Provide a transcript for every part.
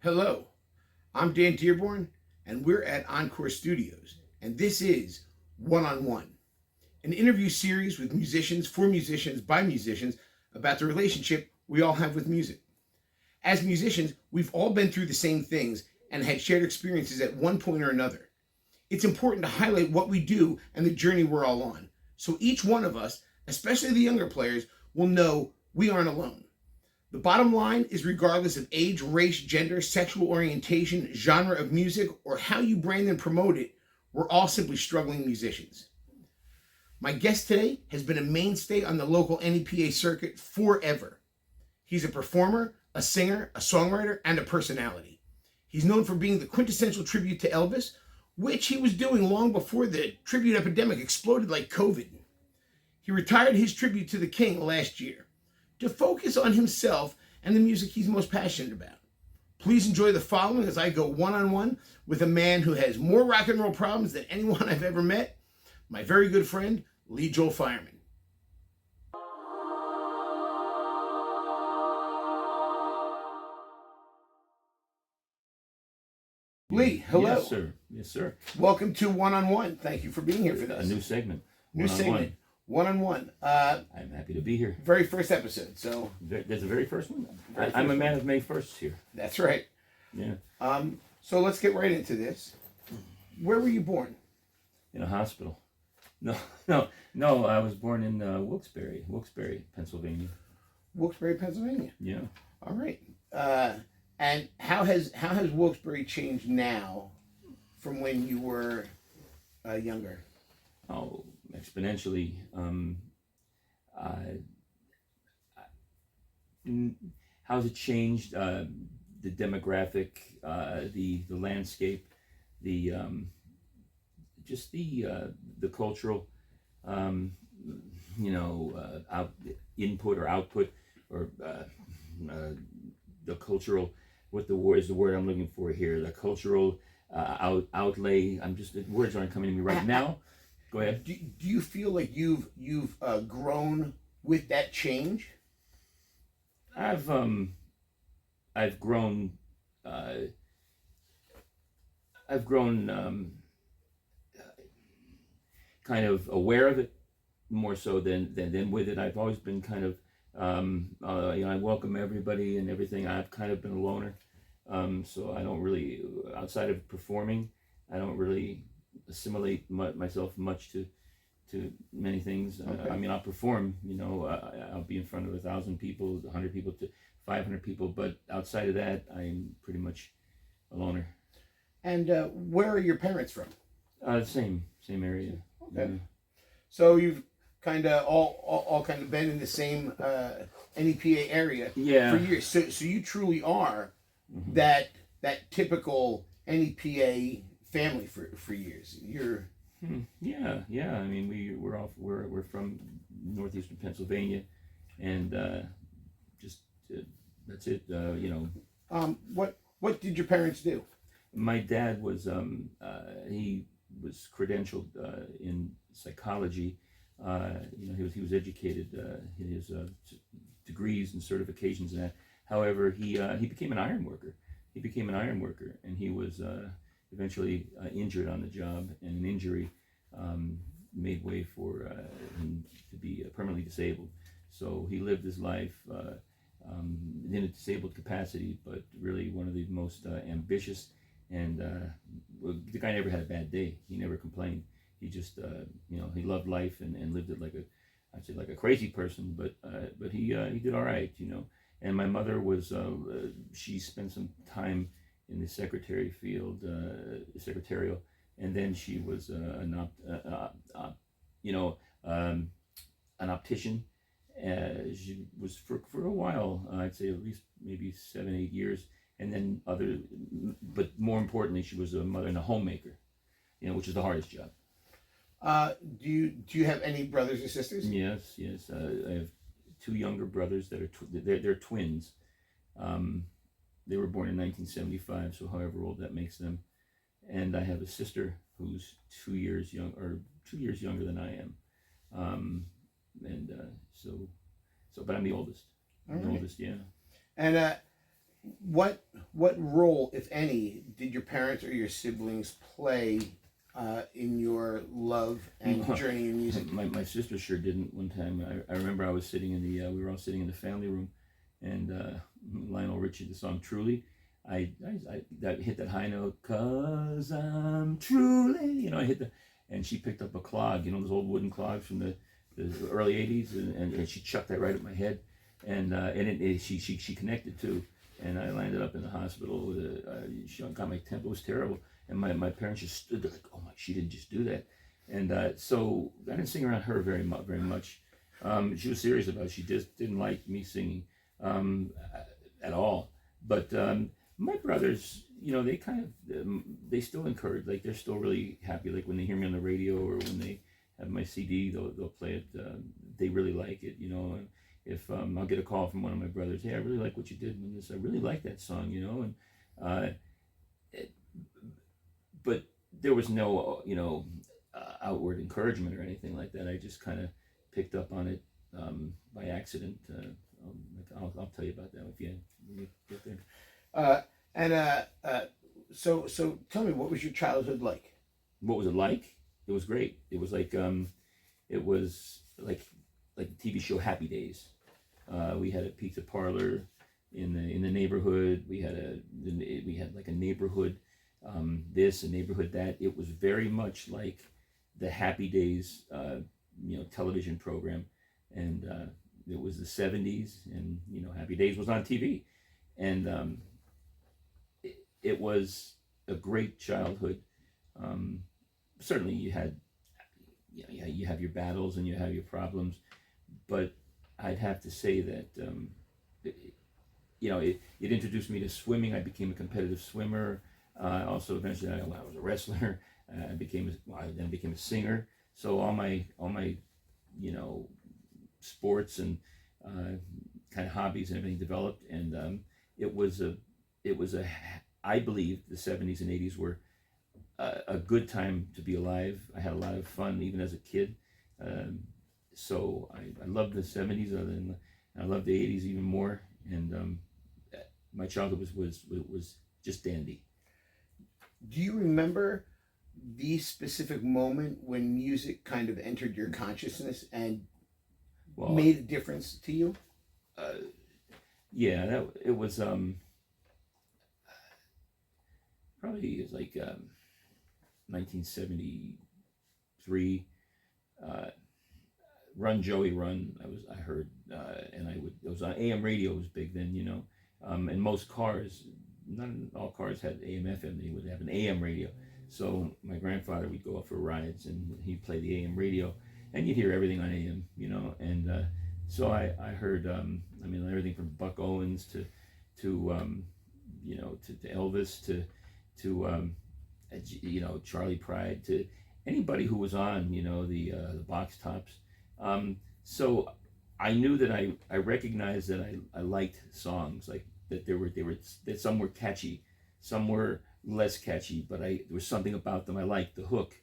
Hello, I'm Dan Dearborn, and we're at Encore Studios, and this is One on One, an interview series with musicians, for musicians, by musicians, about the relationship we all have with music. As musicians, we've all been through the same things and had shared experiences at one point or another. It's important to highlight what we do and the journey we're all on, so each one of us, especially the younger players, will know we aren't alone. The bottom line is regardless of age, race, gender, sexual orientation, genre of music, or how you brand and promote it, we're all simply struggling musicians. My guest today has been a mainstay on the local NEPA circuit forever. He's a performer, a singer, a songwriter, and a personality. He's known for being the quintessential tribute to Elvis, which he was doing long before the tribute epidemic exploded like COVID. He retired his tribute to the King last year to focus on himself and the music he's most passionate about. Please enjoy the following as I go one-on-one with a man who has more rock and roll problems than anyone I've ever met, my very good friend, Leigh Fierman. Leigh, hello. Yes, sir. Yes, sir. Welcome to One-on-One. Thank you for being here for A this. new segment. New segment. One-on-one. I'm happy to be here. Very first episode, so. There's the very first one. Very I'm a first man of May 1st here. That's right. Yeah. So let's get right into this. Where were you born? In a hospital. No. I was born in Wilkes-Barre, Pennsylvania. Wilkes-Barre, Pennsylvania. Yeah. All right. And how has Wilkes-Barre changed now from when you were younger? Oh, exponentially. How's it changed? The demographic, the landscape, the just the cultural, input or output, or the cultural. What the word is the word I'm looking for here? The cultural outlay. The words aren't coming to me right now. Go ahead. Do you feel like you've grown with that change? I've grown. I've grown kind of aware of it more so than with it. I've always been kind of I welcome everybody and everything. I've kind of been a loner, so I don't really, outside of performing, I don't really assimilate myself much to many things. Okay. I'll perform. I'll be in front of 1,000 people, 100 people to 500 people, but outside of that, I'm pretty much a loner. And where are your parents from? Same area. Okay. So you've kind of all kind of been in the same NEPA area Yeah. for years. So you truly are that typical NEPA family for years. You're Yeah. We're from northeastern Pennsylvania, and that's it. What did your parents do? My dad was he was credentialed in psychology. He was educated in his degrees and certifications and that. However, he became an iron worker. And he was eventually injured on the job, and an injury made way for him to be permanently disabled. So he lived his life in a disabled capacity, but really one of the most ambitious. And the guy never had a bad day. He never complained. He just, he loved life and lived it I'd say like a crazy person, but he did all right, And my mother was, she spent some time in the secretary field, secretarial, and then she was an optician. She was for a while, I'd say at least maybe 7-8 years, and then but more importantly, she was a mother and a homemaker, which is the hardest job. Do you have any brothers or sisters? Yes. I have 2 younger brothers that are they're twins. They were born in 1975, so however old that makes them. And I have a sister who's 2 years younger than I am. But I'm the oldest. All right. The oldest, yeah. And what role, if any, did your parents or your siblings play in your love and journey in music? My sister sure didn't. One time, I remember I was sitting in the we were all sitting in the family room, and Lionel Richie, the song "Truly," I that hit that high note, "'Cause I'm truly," I hit the, and she picked up a clog, those old wooden clogs from the early '80s, and she chucked that right at my head, and she connected too, and I landed up in the hospital with she got my temp. It was terrible, and my parents just stood there like, oh my, she didn't just do that, and so I didn't sing around her very much. She was serious about it. She just didn't like me singing at all, but my brothers, they kind of they still encourage, like they're still really happy, like when they hear me on the radio or when they have my CD, they'll play it. They really like it, If I'll get a call from one of my brothers, hey, I really like what you did in this. I really like that song, and it, but there was no, outward encouragement or anything like that. I just kind of picked up on it by accident. I'll tell you about that when you get there. So tell me, what was your childhood like? What was it like? It was great. It was like the TV show Happy Days. We had a pizza parlor in the neighborhood. We had like a neighborhood this, a neighborhood that. It was very much like the Happy Days television program, and it was the '70s, and Happy Days was on TV, and it was a great childhood. Certainly, you have your battles and you have your problems, but I'd have to say that it introduced me to swimming. I became a competitive swimmer. Also, eventually, I was a wrestler. I then became a singer. So all my sports and kind of hobbies and everything developed, and it was a I believe the '70s and '80s were a good time to be alive. I had a lot of fun even as a kid. So I love the '70s, and I love the '80s even more. And my childhood was just dandy. Do you remember the specific moment when music kind of entered your consciousness and made a difference to you? Yeah, it was probably it was like 1973. Run Joey Run. I heard, and it was on AM radio. Was big then, and most cars, not all cars had AM FM. They would have an AM radio. So my grandfather would go out for rides, and he'd play the AM radio, and you'd hear everything on AM, and so I heard, everything from Buck Owens to Elvis to Charlie Pride, to anybody who was on, the box tops. So I knew that I recognized that I liked songs, like that that some were catchy, some were less catchy, but there was something about them I liked. The hook.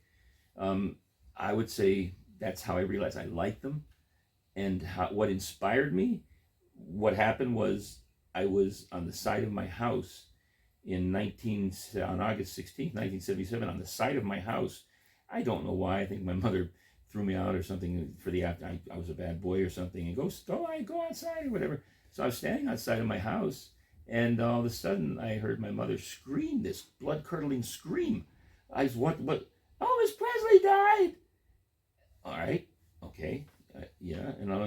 I would say that's how I realized I liked them, and what inspired me. What happened was I was on the side of my house on August 16th, 1977, on the side of my house. I don't know why. I think my mother threw me out or something for the after. I was a bad boy or something, and go outside or whatever. So I was standing outside of my house, and all of a sudden I heard my mother scream, this blood-curdling scream. I was, what? Elvis Presley died. All right, okay, yeah. And I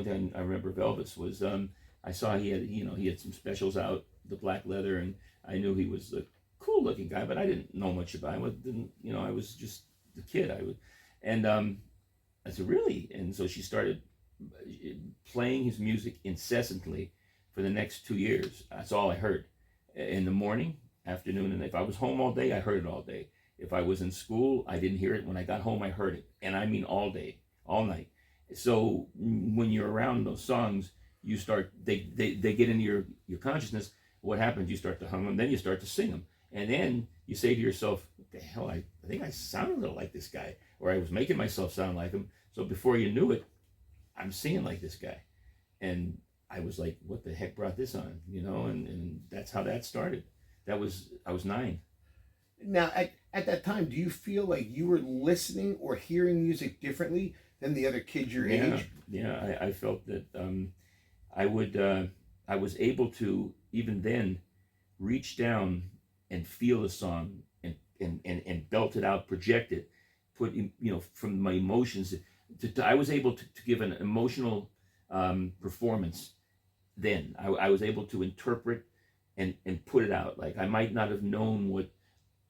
remember Elvis was. I saw he had some specials out, the black leather, and I knew he was a cool-looking guy, but I didn't know much about him. I was just the kid. And I said, really? And so she started playing his music incessantly for the next 2 years. That's all I heard. In the morning, afternoon, and if I was home all day, I heard it all day. If I was in school, I didn't hear it. When I got home, I heard it. And I mean all day, all night. So when you're around those songs, you start, they get into your consciousness. What happens? You start to hum them, then you start to sing them. And then you say to yourself, what the hell, I think I sound a little like this guy, or I was making myself sound like him. So before you knew it, I'm singing like this guy. And I was like, what the heck brought this on, you know? And that's how that started. I was 9. Now, at that time, do you feel like you were listening or hearing music differently than the other kids your age? Yeah, I felt that I was able to, even then, reach down and feel a song and belt it out, project it, put, from my emotions. I was able to give an emotional performance then. I was able to interpret and put it out. Like, I might not have known what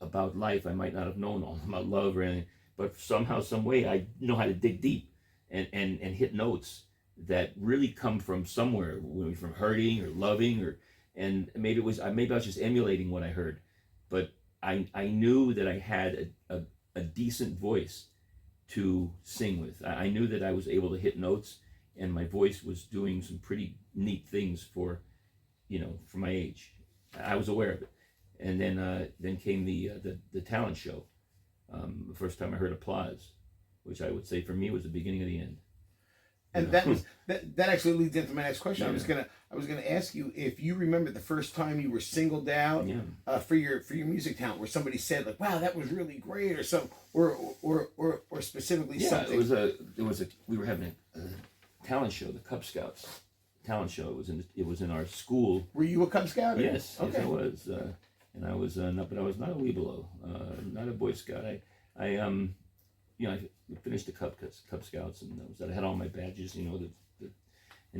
about life, I might not have known all about love or anything, but somehow, some way, I know how to dig deep and hit notes that really come from somewhere, from hurting or loving, and maybe I was just emulating what I heard, but I knew that I had a decent voice to sing with. I knew that I was able to hit notes, and my voice was doing some pretty neat things for my age. I was aware of it, and then came the talent show. The first time I heard applause, which I would say for me was the beginning of the end. And that actually leads into my next question. Yeah. I was gonna ask you if you remember the first time you were singled out for your music talent, where somebody said like, "Wow, that was really great," or some, or specifically something. We were having a talent show, the Cub Scouts talent show. It was in our school. Were you a Cub Scout? Yes, okay. Yes, I was, and I was not, but I was not a Weebelo, not a Boy Scout. I finished the Cub Scouts, and I had all my badges, and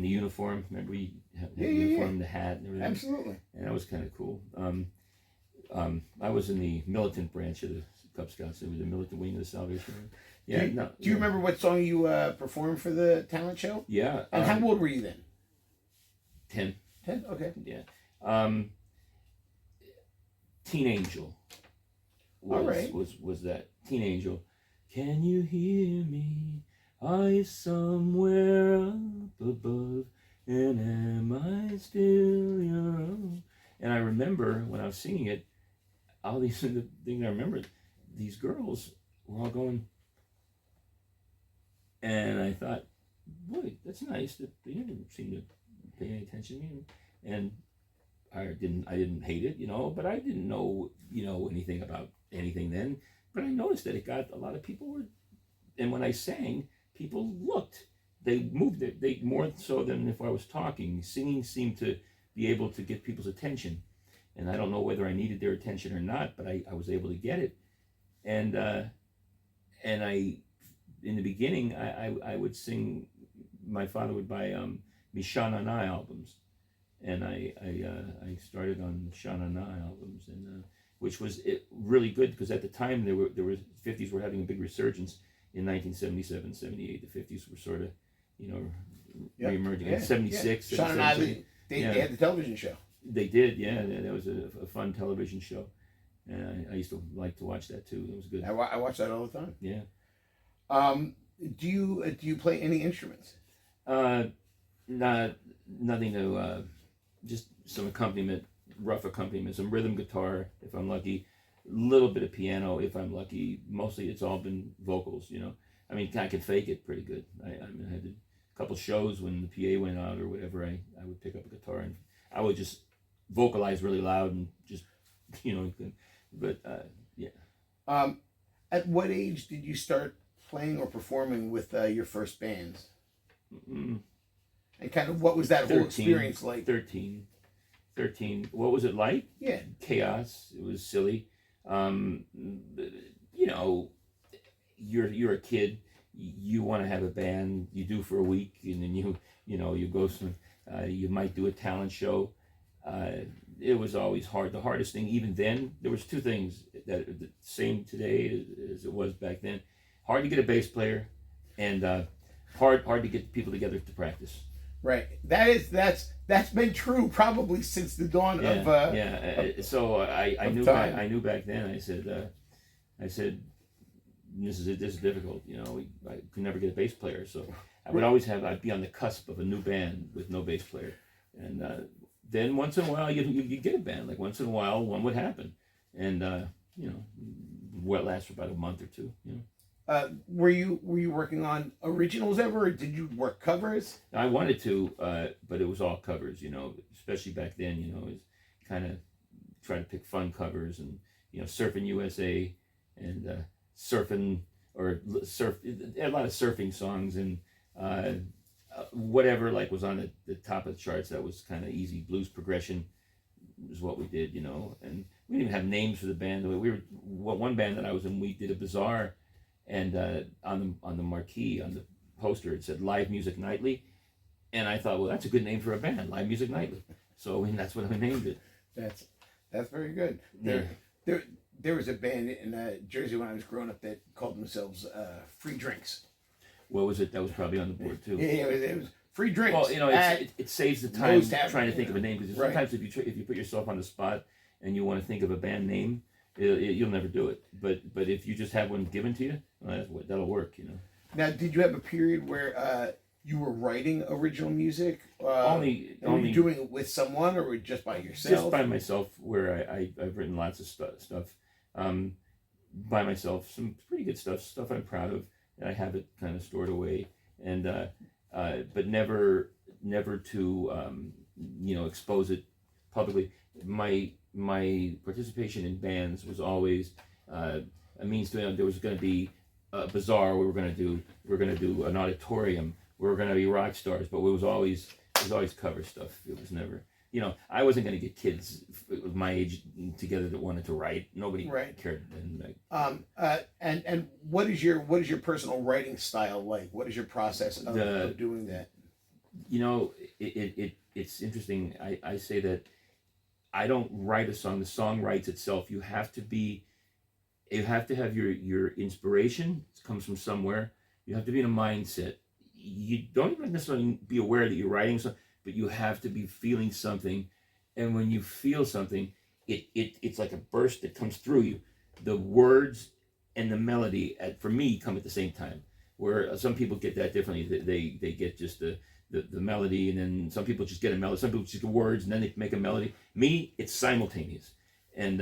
the uniform. Remember, we had the uniform, the hat, and everything. Absolutely. And that was kind of cool. I was in the militant branch of the Cub Scouts. It was the militant wing of the Salvation Army. Yeah. Do you remember what song you performed for the talent show? Yeah. And how old were you then? 10. 10. Okay. Yeah. Teen Angel. Was that Teen Angel? Can you hear me? Are you somewhere up above? And am I still your own? And I remember when I was singing it, all these things I remembered, these girls were all going, and I thought, boy, that's nice that they didn't seem to pay any attention to me. And I didn't hate it, but I didn't know, anything about anything then. But I noticed that it got a lot of people and when I sang, people looked. They moved it. They more so than if I was talking. Singing seemed to be able to get people's attention, and I don't know whether I needed their attention or not, but I was able to get it. And I, in the beginning, I would sing. My father would buy me Shana Na albums, and I started on Shana Na albums, and which was really good because at the time there were 50s were having a big resurgence in 1977, 78. The 50s were sort of re-emerging. In 76. Shana Na, they had the television show. They did, yeah. That was a fun television show, and I used to like to watch that too. It was good. I watch that all the time. Yeah. Do you play any instruments? Nothing to just some accompaniment, rough accompaniment, some rhythm guitar if I'm lucky, a little bit of piano if I'm lucky. Mostly it's all been vocals, I mean, I can fake it pretty good. I had a couple shows when the PA went out or whatever, I would pick up a guitar and I would just vocalize really loud and just, but yeah. At what age did you start playing or performing with your first bands? Mm-hmm. And kind of what was that whole experience like? 13. What was it like? Yeah. Chaos. It was silly. You're a kid. You want to have a band. You do for a week, and then you go some. You might do a talent show. It was always hard. The hardest thing, even then, there was two things that are the same today as it was back then. Hard to get a bass player, and hard to get people together to practice. Right. That's been true probably since the dawn of. So I knew back then. I said, this is difficult. I could never get a bass player, so I'd be on the cusp of a new band with no bass player, and then once in a while you get a band. Like once in a while one would happen, and what lasts for about a month or two. Were you working on originals ever, or did you work covers? I wanted to, but it was all covers. Especially back then. It's kind of try to pick fun covers, and Surfing USA, and surfing or surf a lot of surfing songs, and whatever like was on the top of the charts that was kind of easy. Blues progression is what we did, and we didn't even have names for the band. We were one band that I was in. We did a bazaar, and on the marquee, on the poster, it said Live Music Nightly, and I thought, well, that's a good name for a band, Live Music Nightly. So that's what I named it. That's very good. There was a band in Jersey when I was growing up that called themselves Free Drinks. What was it? That was probably on the board too. Yeah, it was Free Drinks. Well, it saves the time trying to think of a name, because sometimes if you put yourself on the spot and you want to think of a band name, you'll never do it. But if you just have one given to you, well, that'll work. Now, did you have a period where you were writing original music? Only doing it with someone, or just by yourself? Just by myself, where I've written lots of stuff by myself. Some pretty good stuff I'm proud of, and I have it kind of stored away, and but never to expose it publicly. My participation in bands was always a means to. There was going to be a bazaar. We were going to do an auditorium. We were going to be rock stars, but it was always cover stuff. It was never. I wasn't going to get kids of my age together that wanted to write. Nobody cared. And what is your personal writing style like? What is your process of doing that? It's interesting. I say that I don't write a song. The song writes itself. You have to have your inspiration. It comes from somewhere. You have to be in a mindset. You don't even necessarily be aware that you're writing something, but you have to be feeling something. And when you feel something, it's like a burst that comes through you. The words and the melody, for me, come at the same time. Where some people get that differently. They get just the melody, and then some people just get a melody. Some people just get words, and then they make a melody. Me, it's simultaneous, and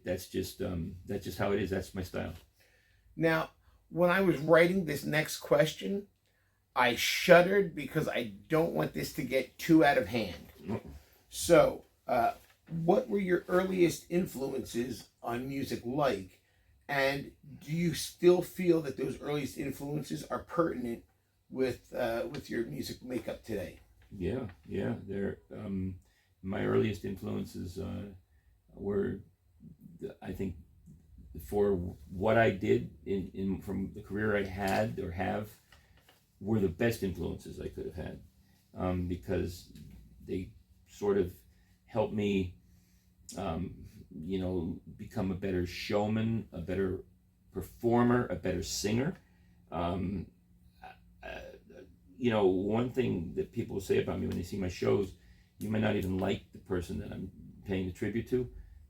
that's just how it is. That's my style. Now, when I was writing this next question, I shuddered because I don't want this to get too out of hand. So, what were your earliest influences on music like? And do you still feel that those earliest influences are pertinent with your music makeup today? Yeah. They're my earliest influences were, I think, for what I did in from the career I had or have, were the best influences I could have had, because they sort of helped me, become a better showman, a better performer, a better singer. One thing that people say about me when they see my shows, you might not even like the person that I'm paying the tribute to,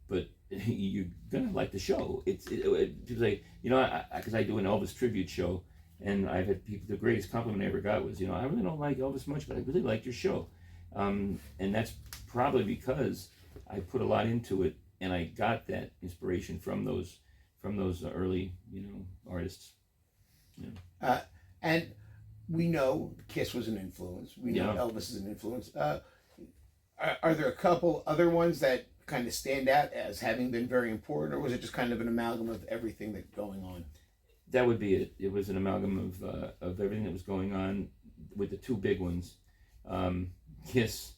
but you're gonna like the show. People say, because I do an Elvis tribute show, and I've had people. The greatest compliment I ever got was, I really don't like Elvis much, but I really liked your show, and that's probably because I put a lot into it, and I got that inspiration from those early, artists. And we know Kiss was an influence. We know Elvis is an influence. Are there a couple other ones that kind of stand out as having been very important, or was it just kind of an amalgam of everything that's going on? That would be it. It was an amalgam of everything that was going on, with the two big ones, Kiss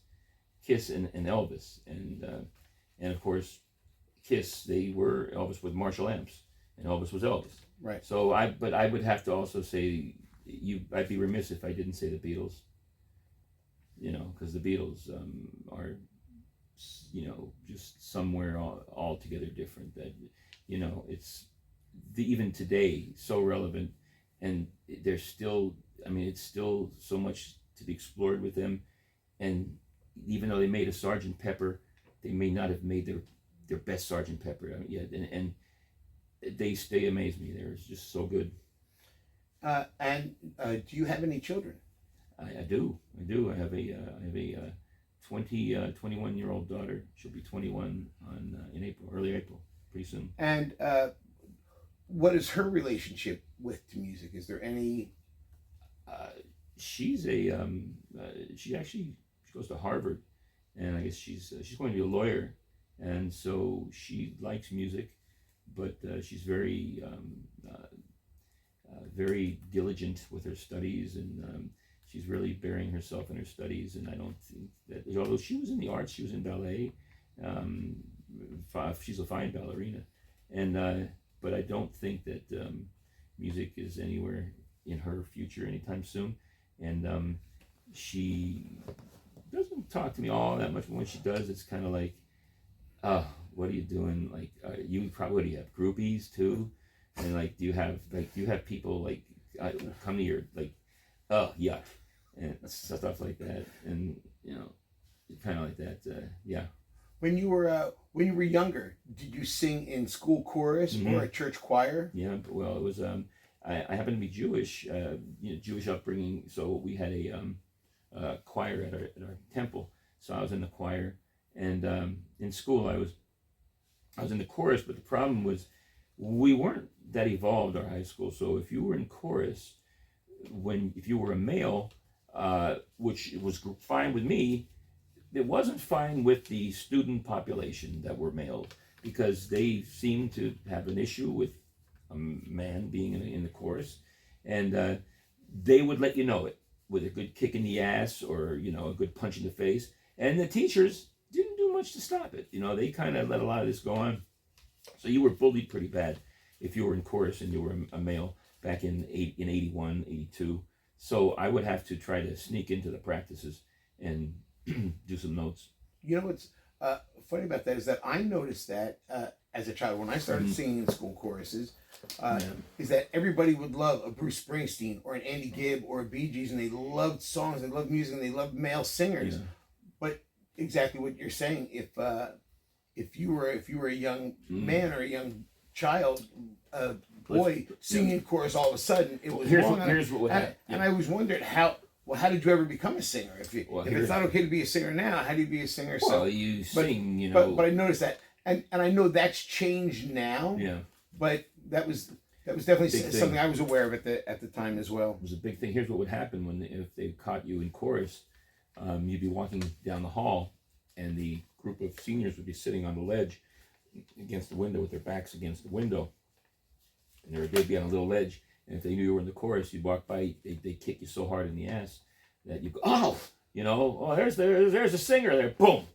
and Elvis, and of course, Kiss. They were Elvis with Marshall amps, and Elvis was Elvis. Right. So I would have to also say I'd be remiss if I didn't say the Beatles. Because the Beatles are, just somewhere altogether different. That, it's even today so relevant, and they're still. It's still so much to be explored with them, and even though they made a Sgt. Pepper, they may not have made their best Sgt. Pepper yet, and they amaze me. They're just so good. And do you have any children? I do. I have a 21-year-old daughter. She'll be 21 in early April. pretty soon. And what is her relationship to music? Is there any? She's she goes to Harvard, and I guess she's going to be a lawyer, and so she likes music, but she's very diligent with her studies, and she's really burying herself in her studies. And I don't think that, although she was in the arts, she was in ballet. Um, she's a fine ballerina, and but I don't think that music is anywhere in her future anytime soon. And she doesn't talk to me all that much, but when she does, it's kind of like, oh, what are you doing? Like, you probably, what do you have, groupies too? And like, do you have people like come to your, like, oh, yuck, and stuff like that, and kind of like that, yeah. When you were younger, did you sing in school chorus or a church choir? Yeah, well, it was I happen to be Jewish, Jewish upbringing, so we had a choir at our temple. So I was in the choir, and in school I was in the chorus. But the problem was we weren't that evolved, our high school. So if you were in chorus, if you were a male, which was fine with me, it wasn't fine with the student population that were male, because they seemed to have an issue with a man being in the chorus, and they would let you know it with a good kick in the ass or a good punch in the face, and the teachers didn't do much to stop it. They kind of let a lot of this go on, so you were bullied pretty bad if you were in chorus and you were a male back in 81, 82. So I would have to try to sneak into the practices and do some notes. What's funny about that is that I noticed that as a child when I started singing in school choruses, is that everybody would love a Bruce Springsteen or an Andy Gibb or a Bee Gees, and they loved songs, they loved music, and they loved male singers. Yeah. But exactly what you're saying, if you were a young man or a young child, boy singing in chorus, all of a sudden it was here's wrong. What would happen. And I always wondered how did you ever become a singer? If it's not okay to be a singer now, how do you be a singer? Well, you sing, But I noticed that, and I know that's changed now. Yeah. But that was definitely something I was aware of at the time as well. It was a big thing. Here's what would happen if they caught you in chorus. You'd be walking down the hall, and the group of seniors would be sitting on the ledge against the window with their backs against the window, and they'd be on a little ledge. And if they knew you were in the chorus, you'd walk by, they'd kick you so hard in the ass that you go, oh, there's a singer there, boom.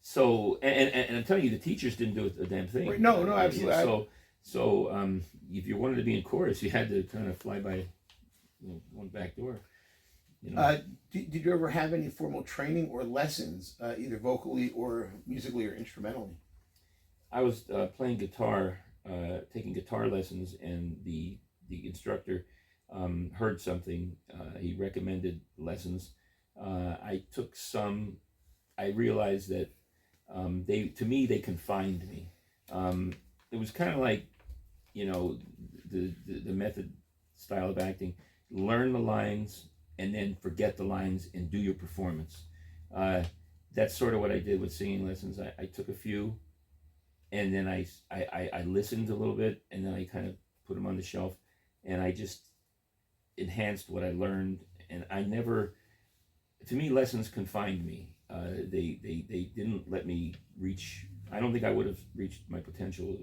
So and I'm telling you, the teachers didn't do a damn thing. No, absolutely. So if you wanted to be in chorus, you had to kind of fly by, one back door. Did you ever have any formal training or lessons, either vocally or musically or instrumentally? I was playing guitar, taking guitar lessons, and the instructor heard something. He recommended lessons. I took some. I realized that they confined me. It was kind of like, the method style of acting. Learn the lines and then forget the lines and do your performance. That's sort of what I did with singing lessons. I took a few, and then I listened a little bit, and then I kind of put them on the shelf, and I just enhanced what I learned. And to me, lessons confined me. They didn't let me reach. I don't think I would have reached my potential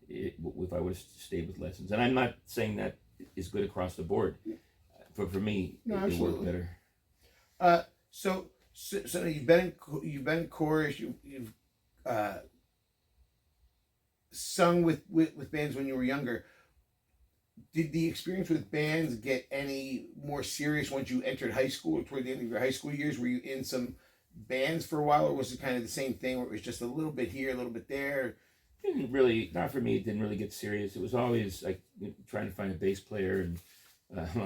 if I would have stayed with lessons. And I'm not saying that is good across the board. For me, it worked better. So you've been in chorus. You've sung with bands when you were younger. Did the experience with bands get any more serious once you entered high school or toward the end of your high school years? Were you in some bands for a while, or was it kind of the same thing where it was just a little bit here, a little bit there? Didn't really, not for me. It didn't really get serious. It was always like trying to find a bass player, and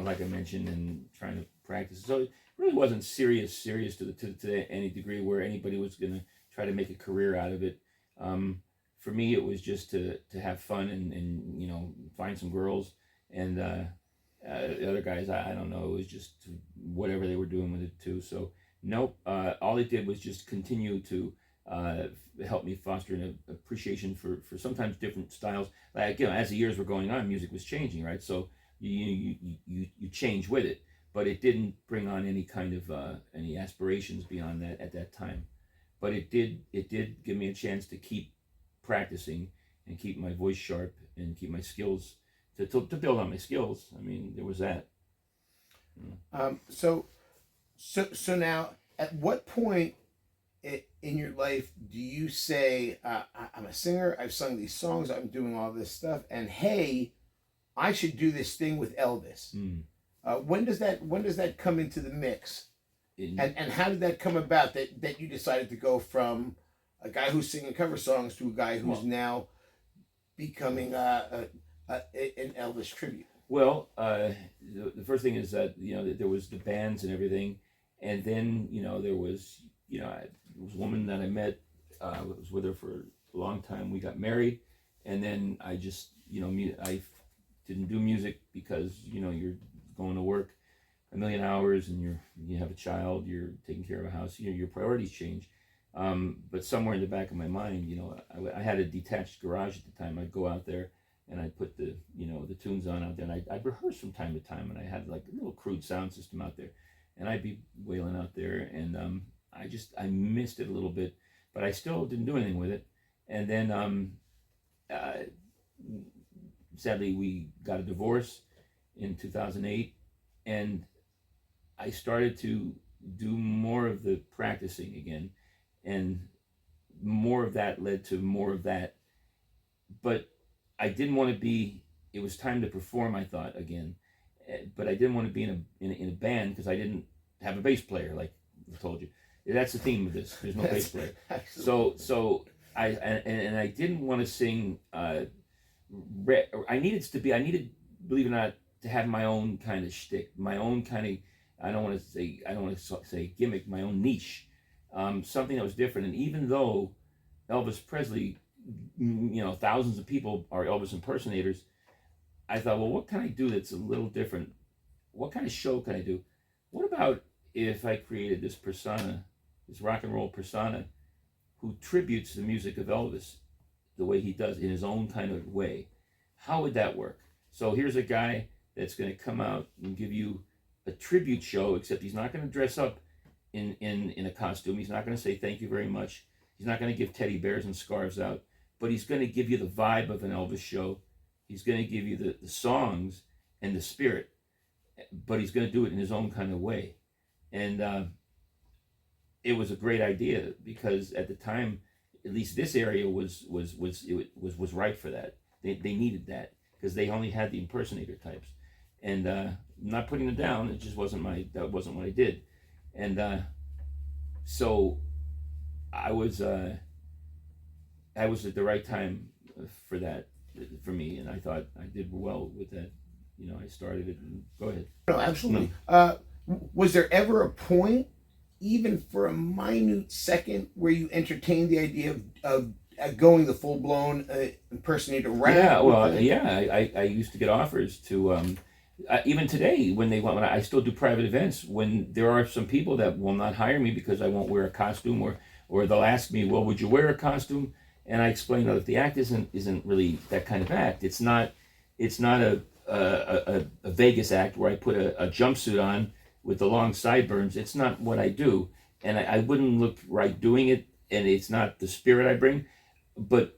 like I mentioned, and trying to practice. So it really wasn't serious to any degree where anybody was going to try to make a career out of it. For me, it was just to have fun and find some girls. And the other guys, I don't know, it was just whatever they were doing with it too. So nope, all it did was just continue to helped me foster an appreciation for sometimes different styles. Like, as the years were going on, music was changing, right? So you change with it, but it didn't bring on any kind of any aspirations beyond that at that time. But it did give me a chance to keep practicing and keep my voice sharp and keep my skills to build on my skills. I mean, there was that. So now, at what point in your life do you say, I'm a singer, I've sung these songs, I'm doing all this stuff, and hey, I should do this thing with Elvis? When does that come into the mix? And how did that come about that you decided to go from a guy who's singing cover songs to a guy who's now becoming an Elvis tribute? Well, the first thing is that there was the bands and everything, and then there was a woman that I met. I was with her for a long time. We got married, and then I just I didn't do music because you're going to work a million hours and you have a child, you're taking care of a house, your priorities change. But somewhere in the back of my mind, I had a detached garage at the time. I'd go out there and I'd put the tunes on out there, and I'd rehearse from time to time, and I had like a little crude sound system out there, and I'd be wailing out there, and I missed it a little bit, but I still didn't do anything with it. And then sadly we got a divorce in 2008, and I started to do more of the practicing again, and more of that led to more of that. But I didn't want to be. It was time to perform, I thought, again, but I didn't want to be in a band because I didn't have a bass player. Like I told you, that's the theme of this. There's no bass player. So I didn't want to sing. I needed, believe it or not, to have my own kind of shtick, my own kind of. I don't want to say gimmick, my own niche, something that was different. And even though Elvis Presley, thousands of people are Elvis impersonators, I thought, well, what can I do that's a little different? What kind of show can I do? What about if I created this persona, this rock and roll persona, who tributes the music of Elvis the way he does in his own kind of way? How would that work? So here's a guy that's going to come out and give you a tribute show, except he's not going to dress up in a costume. He's not going to say thank you very much. He's not going to give teddy bears and scarves out, but he's going to give you the vibe of an Elvis show. He's going to give you the songs and the spirit, but he's going to do it in his own kind of way. And it was a great idea because at the time, at least this area was ripe for that. They needed that because they only had the impersonator types. And not putting it down, it just wasn't what I did. And so I was at the right time for that, for me, and I thought I did well with that. I started it. And go ahead. No, absolutely. Was there ever a point, even for a minute second, where you entertained the idea of going the full blown impersonator route? Yeah, well, I used to get offers to. Even today, when I still do private events, when there are some people that will not hire me because I won't wear a costume, or they'll ask me, well, would you wear a costume? And I explain that the act isn't really that kind of act. It's not a Vegas act where I put a jumpsuit on with the long sideburns. It's not what I do, and I wouldn't look right doing it, and it's not the spirit I bring. But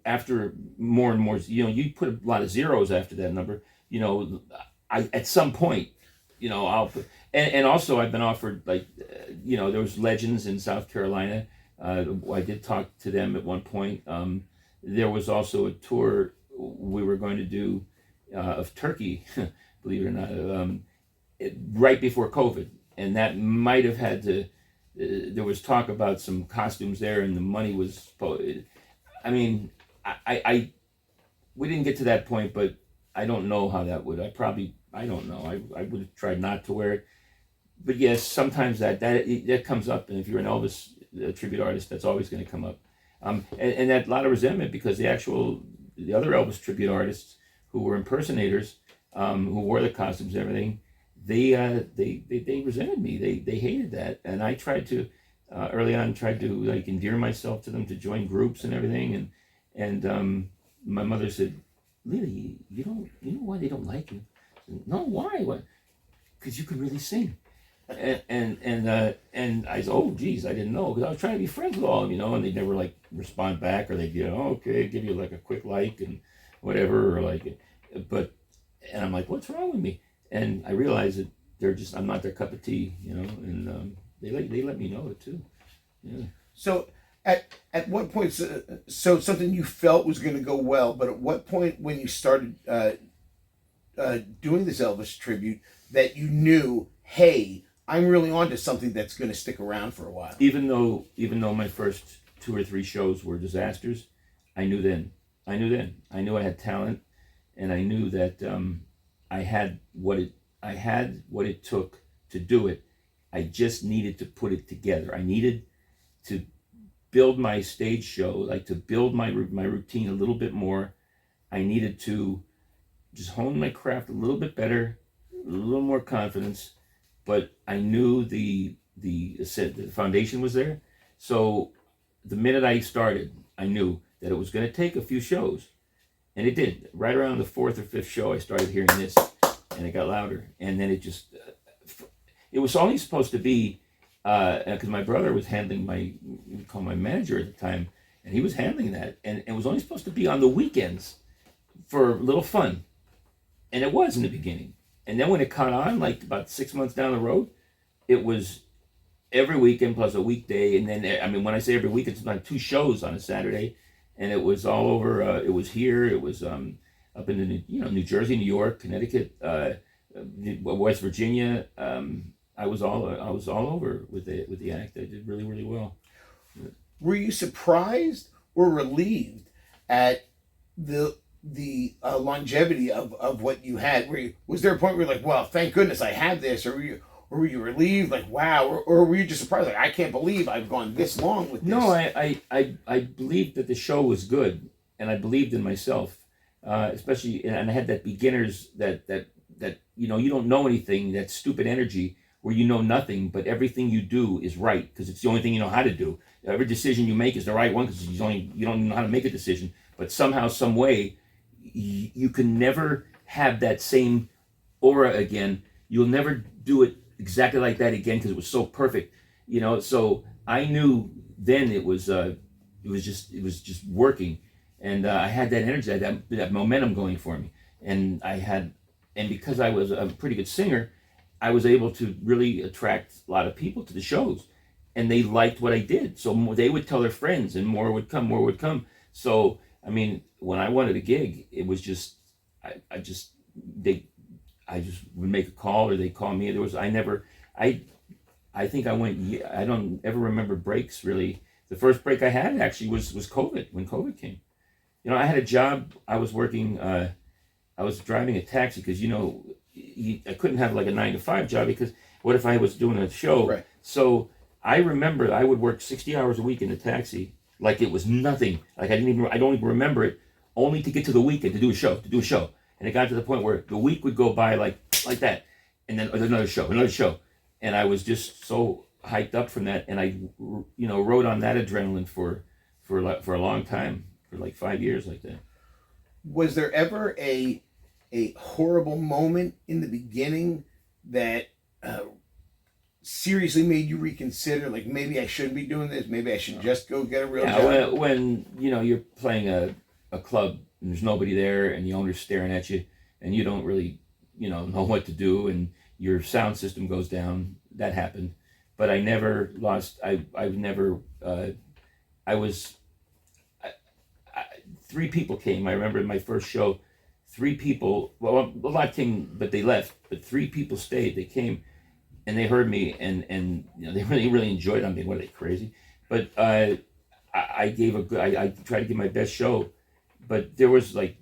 after more and more, you put a lot of zeros after that number. I at some point, I'll put, and also I've been offered, like, there was Legends in South Carolina. I did talk to them at one point. There was also a tour we were going to do of Turkey, believe it or not, right before COVID, and that might have had to. There was talk about some costumes there, and the money was. I mean, we didn't get to that point, but I don't know how that would. I don't know. I would have tried not to wear it, but yes, sometimes that comes up, and if you're an Elvis tribute artist, that's always going to come up, and that a lot of resentment because the other Elvis tribute artists who were impersonators, who wore the costumes and everything, they resented me. They hated that, and I tried to. early on tried to like endear myself to them, to join groups and everything, and my mother said, "Leigh, you know why they don't like you?" I said, "No, why? What? Because you could really sing." And I said, "Oh, geez, I didn't know," because I was trying to be friends with all of them, and they never like respond back, or they okay, give you like a quick like and whatever, or like, but, and I'm like, what's wrong with me? And I realized that I'm not their cup of tea, and they let me know it too. Yeah. So at what point? So something you felt was going to go well, but at what point when you started doing this Elvis tribute that you knew, hey, I'm really onto something that's going to stick around for a while? Even though my first 2 or 3 shows were disasters, I knew then. I knew I had talent, and I knew that I had what it took to do it. I just needed to put it together. I needed to build my stage show, like to build my routine a little bit more. I needed to just hone my craft a little bit better, a little more confidence. But I knew the foundation was there. So the minute I started, I knew that it was going to take a few shows, and it did. Right around the 4th or 5th show, I started hearing this, and it got louder, and then it just. It was only supposed to be, because my brother was handling we call my manager at the time, and he was handling that, and it was only supposed to be on the weekends for a little fun, and it was in the beginning, and then when it caught on, like about 6 months down the road, it was every weekend plus a weekday, and then I mean when I say every week, it's like 2 shows on a Saturday, and it was all over. It was here, it was up in the New Jersey, New York, Connecticut, West Virginia. I was all over with the act. I did really, really well. Were you surprised or relieved at the longevity of what you had? Was there a point where you're like, well, thank goodness I had this, or were you relieved, like, wow, or were you just surprised, like, I can't believe I've gone this long with this? No, I believed that the show was good, and I believed in myself, especially, and I had that beginners that you don't know anything, that stupid energy where you know nothing, but everything you do is right because it's the only thing you know how to do. Every decision you make is the right one because you don't know how to make a decision. But somehow, some way, you can never have that same aura again. You'll never do it exactly like that again because it was so perfect. So I knew then it was just working, and I had that energy, that momentum going for me, and because I was a pretty good singer, I was able to really attract a lot of people to the shows, and they liked what I did. So they would tell their friends, and more would come. So, I mean, when I wanted a gig, it was just, I just would make a call, or they'd call me. I think I went, I don't ever remember breaks really. The first break I had actually was COVID, when COVID came. I had a job, I was working, I was driving a taxi because, I couldn't have like a 9-to-5 job because what if I was doing a show? Right. So I remember I would work 60 hours a week in a taxi like it was nothing. Like I don't even remember it, only to get to the weekend to do a show. And it got to the point where the week would go by like that, and then another show. And I was just so hyped up from that, and I rode on that adrenaline for a long time, for like 5 years like that. Was there ever a horrible moment in the beginning that seriously made you reconsider, like, maybe I shouldn't be doing this, maybe I should just go get a real job? When you're playing a club and there's nobody there and the owner's staring at you and you don't really know what to do and your sound system goes down, that happened. But I never lost. I've never. I was. 3 people came. I remember in my first show, 3 people. Well, a lot came, but they left. But 3 people stayed. They came, and they heard me, and they really enjoyed it. I mean, what are they, crazy? But I tried to give my best show, but there was like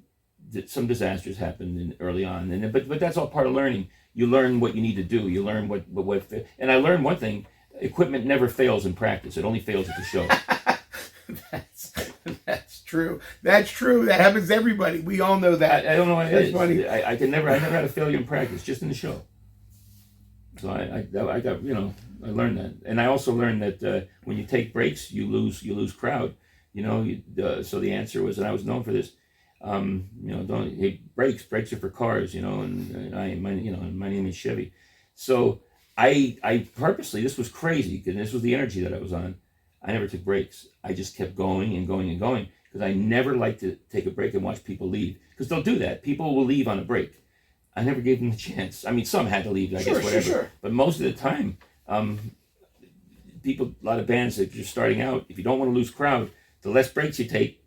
some disasters happened early on, but that's all part of learning. You learn what you need to do. You learn what and I learned one thing: equipment never fails in practice. It only fails at the show. That's true. That's true. That happens to everybody. We all know that. I don't know what it is. Funny. I never had a failure in practice, just in the show. So I got I learned that, and I also learned that when you take breaks, you lose crowd. So the answer was, and I was known for this. Don't hey, brakes are for cars. And my name is Chevy. So I purposely, this was crazy because this was the energy that I was on. I never took breaks. I just kept going and going and going because I never liked to take a break and watch people leave, because they'll do that. People will leave on a break. I never gave them a chance. I mean, some had to leave, I guess, whatever. Sure. But most of the time, a lot of bands that you're starting out, if you don't want to lose crowd, the less breaks you take,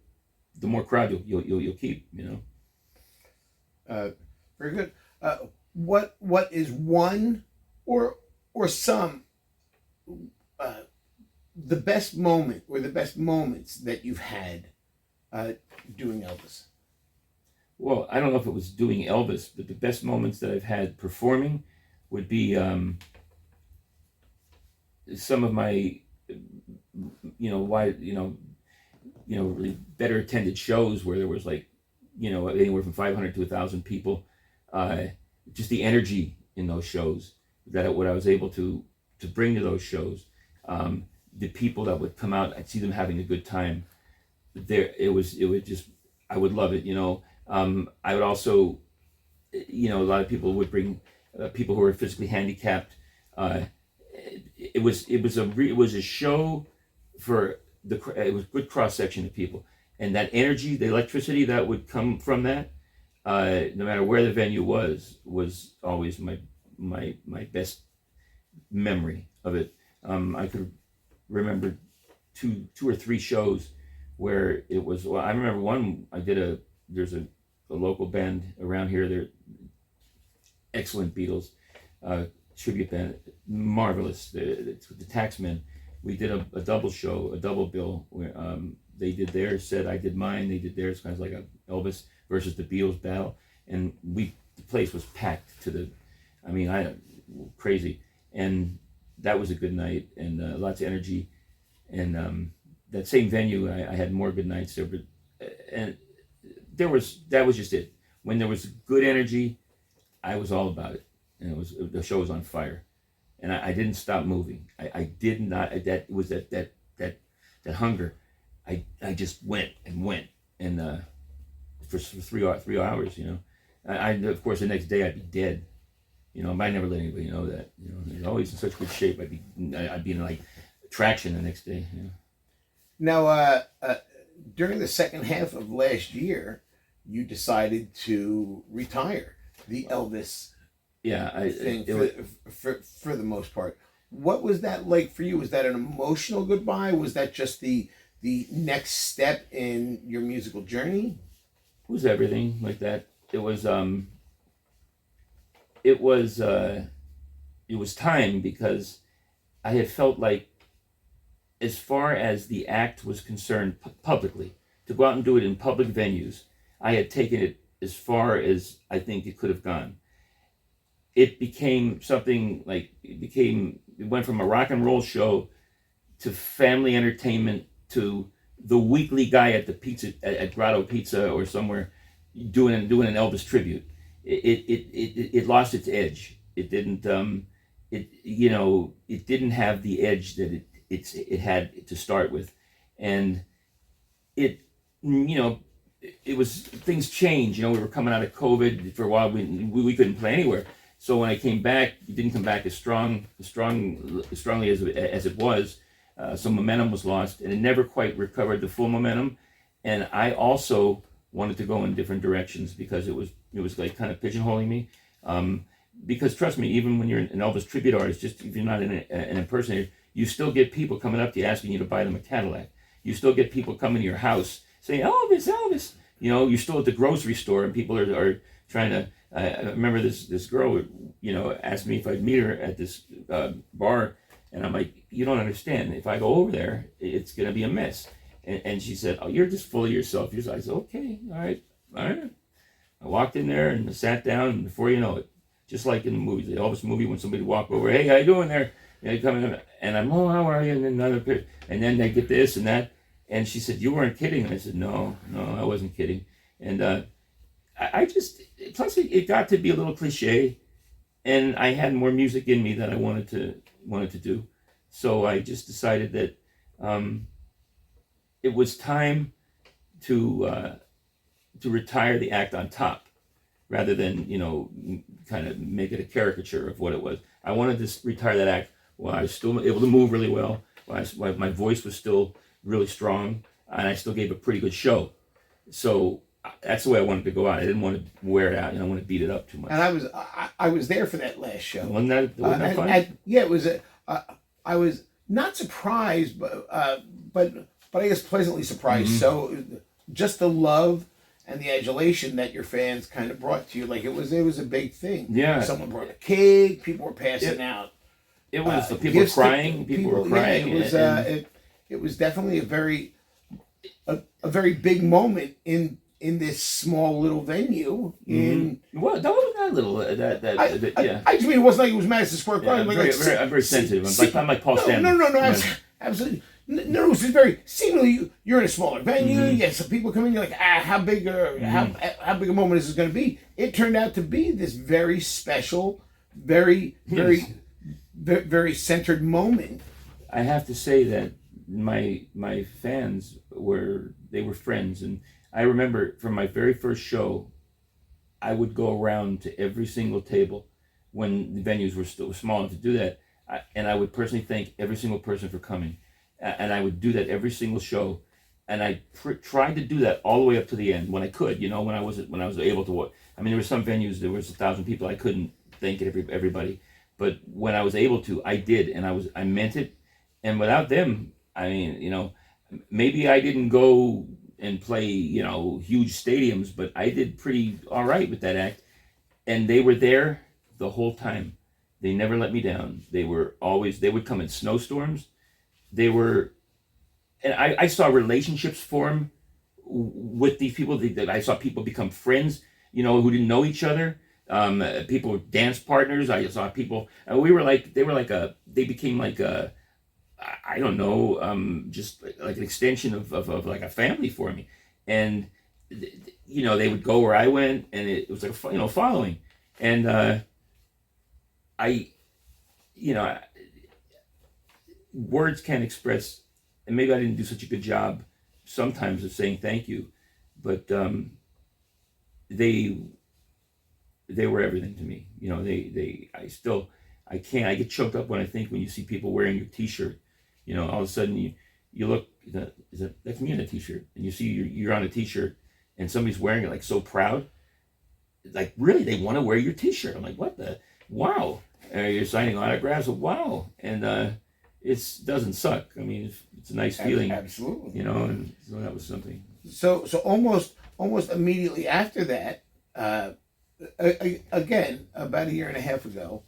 the more crowd you'll keep. Very good. What is one or some the best moment or the best moments that you've had doing Elvis? Well, I don't know if it was doing Elvis, but the best moments that I've had performing would be some of my, really better attended shows where there was anywhere from 500 to 1,000 people. Just the energy in those shows, what I was able to bring to those shows, the people that would come out, I'd see them having a good time. I would love it. I would also, a lot of people would bring people who are physically handicapped. It was a show for it was good cross section of people, and that energy, the electricity that would come from that, no matter where the venue was always my best memory of it. I could remember two or three shows where it was. Well, I remember one. There's a local band around here. They're excellent Beatles tribute band, marvelous. The Taxmen. We did a double show, a double bill where they did theirs, said I did mine. They did theirs, kind of like a Elvis versus the Beatles battle, and the place was packed to the, crazy, and that was a good night, and lots of energy, and that same venue I had more good nights there, but and that was just it. When there was good energy, I was all about it, and the show was on fire, and I didn't stop moving. I did not. That was that hunger. I just went, and for 3 hours. I of course the next day I'd be dead. I never let anybody know that. I was always in such good shape. I'd be in like traction the next day. Now, during the second half of last year, you decided to retire the Elvis. Thing for the most part. What was that like for you? Was that an emotional goodbye? Was that just the next step in your musical journey? It was everything like that. It was time, because I had felt like, as far as the act was concerned, publicly, to go out and do it in public venues, I had taken it as far as I think it could have gone. It became something like, it went from a rock and roll show to family entertainment to the weekly guy at the pizza, at Grotto Pizza or somewhere, doing an Elvis tribute. It lost its edge. It didn't it didn't have the edge that it had to start with, and it was, things changed. We were coming out of COVID for a while. We couldn't play anywhere. So when I came back, it didn't come back as strongly as it was. Some momentum was lost, and it never quite recovered the full momentum. And I also wanted to go in different directions, because it was like kind of pigeonholing me. Because trust me, even when you're an Elvis tribute artist, just if you're not an impersonator, you still get people coming up to you asking you to buy them a Cadillac. You still get people coming to your house saying, Elvis, Elvis. You're still at the grocery store, and people are trying to. I remember this girl, asked me if I'd meet her at this bar, and I'm like, you don't understand. If I go over there, it's going to be a mess. And she said, oh, you're just full of yourself. I said, okay, all right. I walked in there and sat down, and before you know it, just like in the movies, the Elvis movie, when somebody walk over, hey, how you doing there? They come in, and I'm, oh, how are you? And then and then they get this and that. And she said, you weren't kidding. And I said, no, I wasn't kidding. And I just, plus it got to be a little cliche, and I had more music in me that I wanted wanted to do. So I just decided that it was time to retire the act on top, rather than kind of make it a caricature of what it was. I wanted to retire that act while I was still able to move really well, while my voice was still really strong, and I still gave a pretty good show. So that's the way I wanted to go out. I didn't want to wear it out. I didn't want to beat it up too much. And I was there for that last show. Wasn't that fun? Yeah, it was. I was not surprised, but I guess pleasantly surprised. So just the love and the adulation that your fans kind of brought to you, like it was a big thing. Yeah. Someone brought a cake. People were passing out. It was people were crying. People were crying. Yeah, it was definitely a very big moment in this small little venue. Well, that wasn't that little. I just mean it wasn't like it was Madison Square Garden. I'm very sensitive. I'm like Paul Stanley. No, absolutely. No, it was just very seemingly you're in a smaller venue. You have some people come in. You're like, how big how big a moment is this going to be? It turned out to be this very special, very very centered moment. I have to say that my fans were friends, and I remember from my very first show, I would go around to every single table when the venues were still small enough to do that, and I would personally thank every single person for coming, and I would do that every single show, and I tried to do that all the way up to the end when I could, when I was able to work. I mean, there were some venues there was 1,000 people, I couldn't thank everybody, but when I was able to, I did, and I meant it, and without them, I mean, maybe I didn't go and play, huge stadiums, but I did pretty all right with that act. And they were there the whole time. They never let me down. They would come in snowstorms. And I saw relationships form with these people. That I saw people become friends, who didn't know each other. People were dance partners. I saw people, and they became like a, I don't know, just like an extension of like a family for me. And, they would go where I went, and it was like, following. And words can't express, and maybe I didn't do such a good job sometimes of saying thank you, but they were everything to me. I get choked up when you see people wearing your t-shirt. All of a sudden you look, that's me in a t-shirt, and you see you're on a t-shirt and somebody's wearing it like so proud, like really they want to wear your t-shirt. I'm like, what the, wow. You're signing autographs, wow. And it doesn't suck. I mean, it's a nice feeling. Absolutely. And so that was something. So almost immediately after that, again, about a year and a half ago,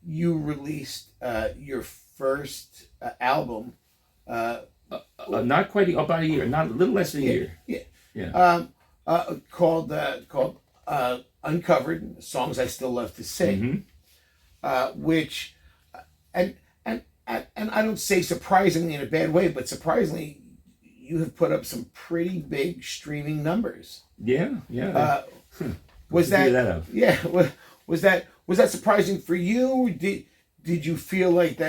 you released your first album. Not quite about a year, not a little less than a year. Yeah. Called Uncovered, Songs I Still Love to Sing, which, and I don't say surprisingly in a bad way, but surprisingly, you have put up some pretty big streaming numbers. Yeah. Was that surprising for you? Did you feel like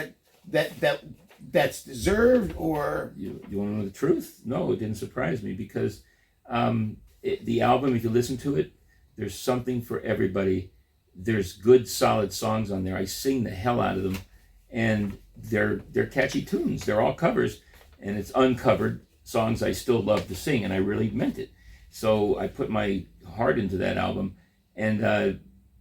that's deserved, or you want to know the truth? No, it didn't surprise me, because the album, if you listen to it, there's something for everybody. There's good, solid songs on there. I sing the hell out of them, and they're catchy tunes. They're all covers, and it's uncovered songs I still love to sing, and I really meant it. So I put my heart into that album, and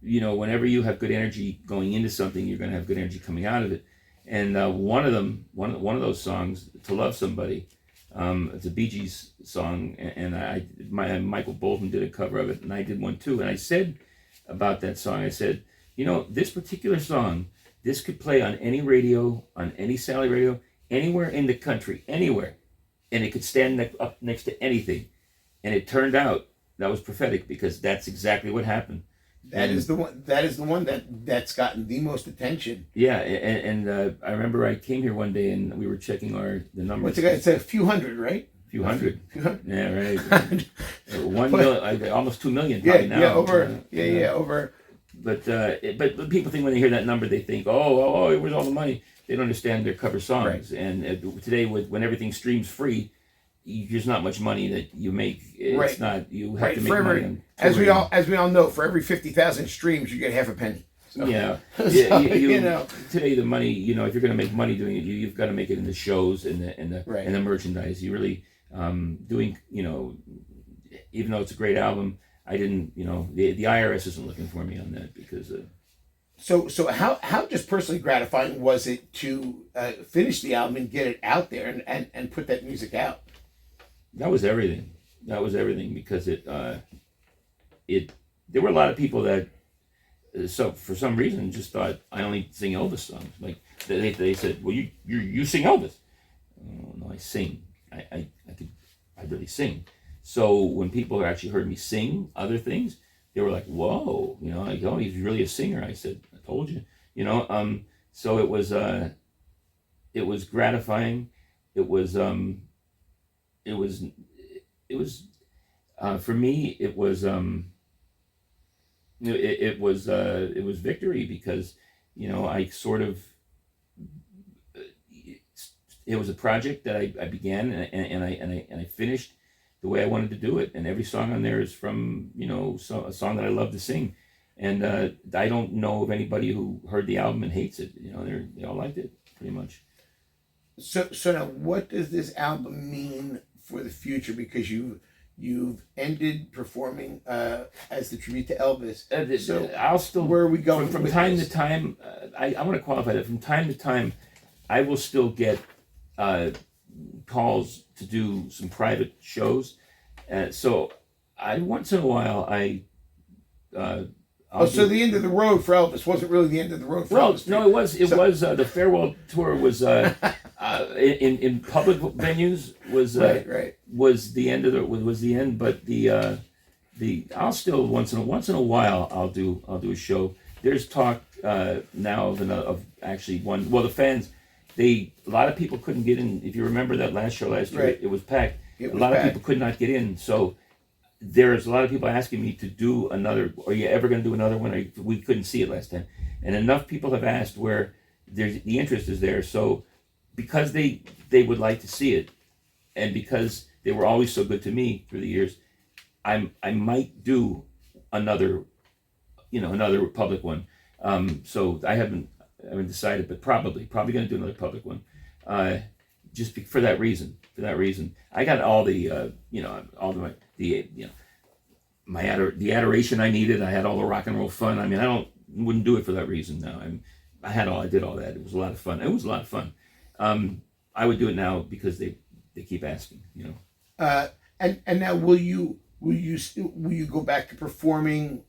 whenever you have good energy going into something, you're going to have good energy coming out of it. And one of those songs, "To Love Somebody," it's a Bee Gees song, and Michael Bolton did a cover of it, and I did one too. And I said about that song, I said, this particular song, this could play on any radio, on any satellite radio, anywhere in the country, anywhere, and it could stand up next to anything. And it turned out that was prophetic, because that's exactly what happened. That is the one that's gotten the most attention. Yeah, and I remember I came here one day and we were checking the numbers. It's a few hundred, right? Few hundred. Yeah, right. 1 million, almost 2 million probably now. Over but people think when they hear that number, they think, oh, where's all the money? They don't understand their cover songs. Right. And today, when everything streams free, there's not much money that you make. It's right. Not you have to make money. On as we all know, for every 50,000 streams, you get half a penny. So, yeah, so, you know, today the money, you know, if you're going to make money doing it, you've got to make it in the shows and the merchandise. You really doing, you know, even though it's a great album, I didn't, you know, the IRS isn't looking for me on that because. So how just personally gratifying was it to finish the album and get it out there and put that music out? That was everything. That was everything because there were a lot of people that. So for some reason, just thought I only sing Elvis songs. Like they said, well, you sing Elvis. Oh, no, I sing. I really sing. So when people actually heard me sing other things, they were like, whoa, you know, like, oh, he's really a singer. I said, I told you, you know. So it was gratifying. It was for me. It was. It was victory because, you know, I sort of, it was a project that I began and I finished the way I wanted to do it, and every song on there is from, you know, a song that I love to sing, and I don't know of anybody who heard the album and hates it. You know, they all liked it pretty much. So now, what does this album mean for the future? Because you've ended performing as the tribute to Elvis. So I'll still. Where are we going from time to time? I want to qualify that. From time to time, I will still get calls to do some private shows. So once in a while so the end of the road for Elvis wasn't really the end of the road for Elvis. No, it was. It was the farewell tour was in public venues was was the end of was the end. But the I'll still once in a while I'll do a show. There's talk now of actually one. Well, the fans, a lot of people couldn't get in. If you remember that last show last year, it was packed. A lot of people could not get in. So there's a lot of people asking me to do another. Are you ever going to do another one? We couldn't see it last time, and enough people have asked where the interest is there. So because they would like to see it, and because they were always so good to me through the years, I might do another public one. So I haven't decided, but probably going to do another public one, just for that reason. For that reason, I got all the the adoration I needed. I had all the rock and roll fun. I mean, wouldn't do it for that reason. No, I did all that. It was a lot of fun. It was a lot of fun. I would do it now because they keep asking. You know. And now will you go back to performing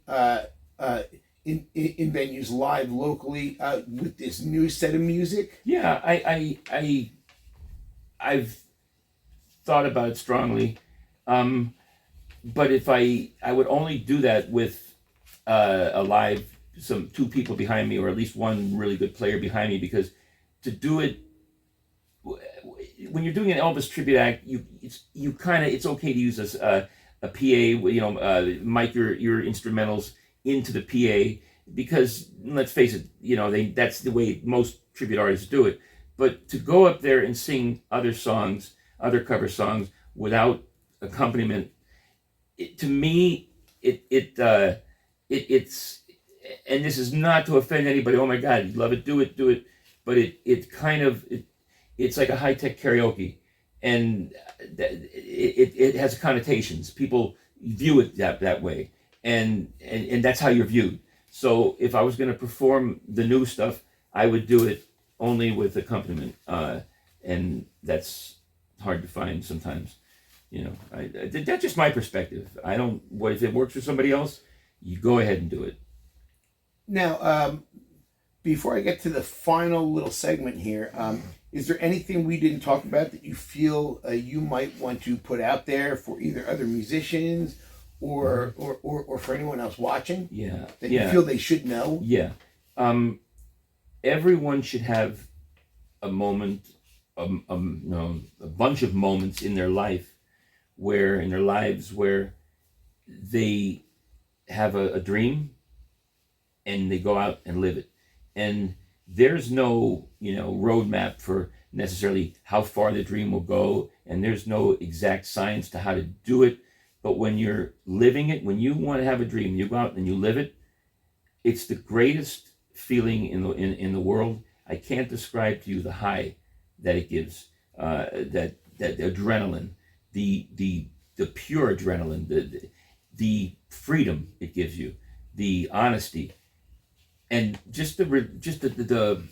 in venues live locally with this new set of music? Yeah, I've thought about it strongly, but if I would only do that with a live, two people behind me, or at least one really good player behind me, because to do it when you're doing an Elvis tribute act, it's okay to use a PA, you know, mic your instrumentals into the PA, because let's face it, you know, that's the way most tribute artists do it. But to go up there and sing other songs, other cover songs without accompaniment, to me, it's, and this is not to offend anybody. Oh my God, you love it, do it. But it's like a high-tech karaoke, and it has connotations. People view it that way, and that's how you're viewed. So if I was going to perform the new stuff, I would do it only with accompaniment, and that's hard to find sometimes. You know, that's just my perspective. What if it works for somebody else? You go ahead and do it. Now, before I get to the final little segment here, is there anything we didn't talk about that you feel you might want to put out there for either other musicians or for anyone else watching? Yeah. That you feel they should know? Yeah. Everyone should have a moment, a bunch of moments in their lives where they have a dream, and they go out and live it. And there's no, roadmap for necessarily how far the dream will go, and there's no exact science to how to do it. But when you're living it, when you want to have a dream, you go out and you live it. It's the greatest feeling in the world. I can't describe to you the high that it gives. That adrenaline, the pure adrenaline, the freedom it gives you, the honesty, and just the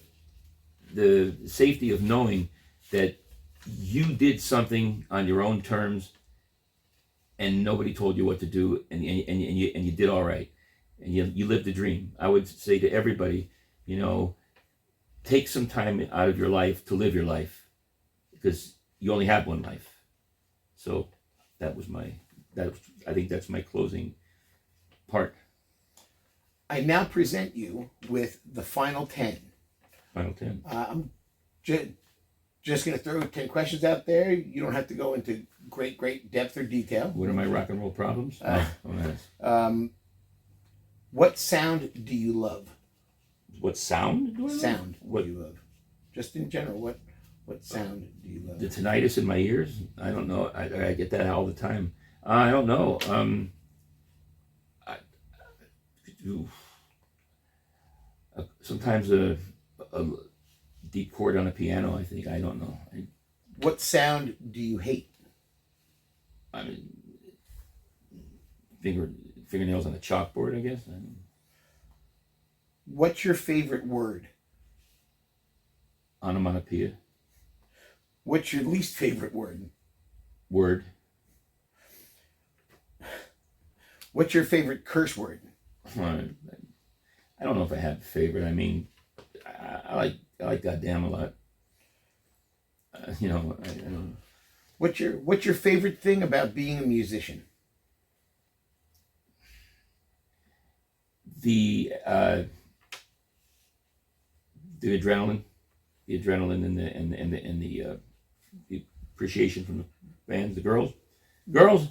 safety of knowing that you did something on your own terms, and nobody told you what to do, and you did all right, and you lived the dream. I would say to everybody, take some time out of your life to live your life, because you only have one life. So I think that's my closing part. I now present you with the final 10. Final 10. I'm just going to throw 10 questions out there. You don't have to go into great depth or detail. What are my rock and roll problems? What sound do you love? What sound do I love? Sound do you love? Just in general, what sound do you love? The tinnitus in my ears? I don't know. I get that all the time. I don't know. Sometimes a deep chord on a piano, I think. I don't know. What sound do you hate? I mean, fingernails on a chalkboard, I guess. What's your favorite word? Onomatopoeia. What's your least favorite word? Word. What's your favorite curse word? I don't know if I have a favorite. I mean, I like goddamn a lot. I don't. What's your favorite thing about being a musician? The adrenaline, and the appreciation from the bands, the girls. No.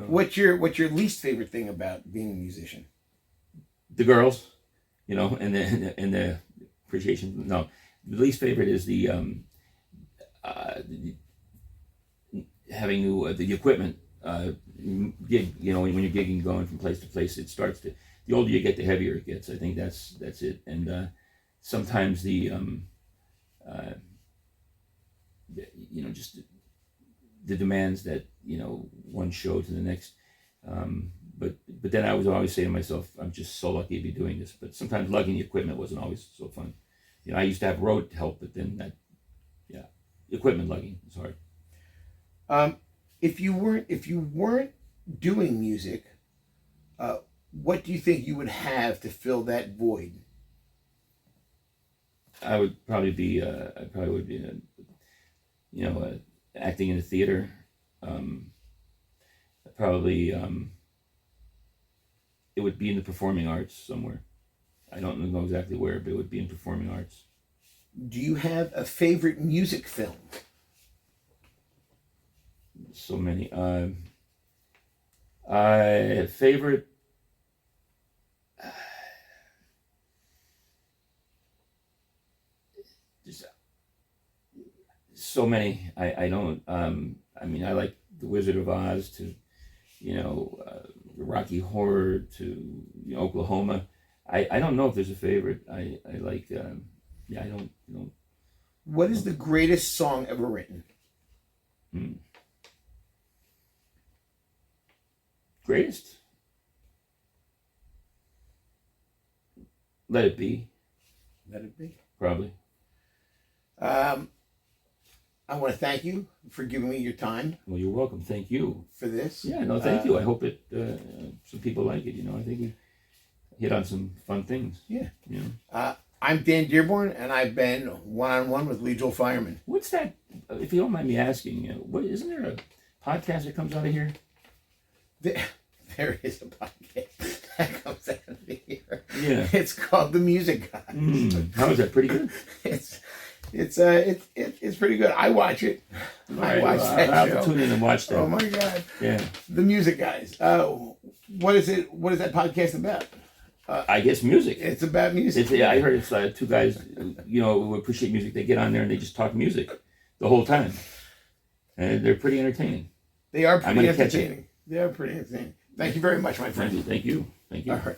What's your least favorite thing about being a musician? The girls, and the appreciation. No, the least favorite is the having the equipment gig. When you're gigging, going from place to place, it starts to. The older you get, the heavier it gets. I think that's it. And sometimes just the demands that one show to the next. But then I would always say to myself, I'm just so lucky to be doing this. But sometimes lugging the equipment wasn't always so fun. I used to have road help, but then equipment lugging is hard. If you weren't doing music, what do you think you would have to fill that void? I would probably be acting in the theater. Probably it would be in the performing arts somewhere. I don't know exactly where, but it would be in performing arts. Do you have a favorite music film? So many. Favorite. Just so many. I don't. I mean, I like The Wizard of Oz to, Rocky Horror to Oklahoma. I don't know if there's a favorite. I like. I don't. What is the greatest song ever written? Greatest? Let It Be. Let It Be. Probably. I want to thank you for giving me your time. Well, you're welcome. Thank you for this. Yeah, no, thank you. I hope it some people like it. I think we hit on some fun things. Yeah. I'm Dan Dearborn, and I've been one-on-one with Leigh Fierman. What's that? If you don't mind me asking, isn't there a podcast that comes out of here? There is a podcast that comes out of here. Yeah. It's called The Music Guys. How is that? Pretty good. It's pretty good. I watch it. I watch that I'll show. have to tune in and watch that. Oh my God. Yeah. The Music Guys. What is it? What is that podcast about? I guess music. It's about music. I heard it's two guys, who appreciate music. They get on there and they just talk music the whole time, and they're pretty entertaining. They are I'm pretty gonna catch it. entertaining. They are pretty entertaining. Thank you very much, my friend. Thank you. All right.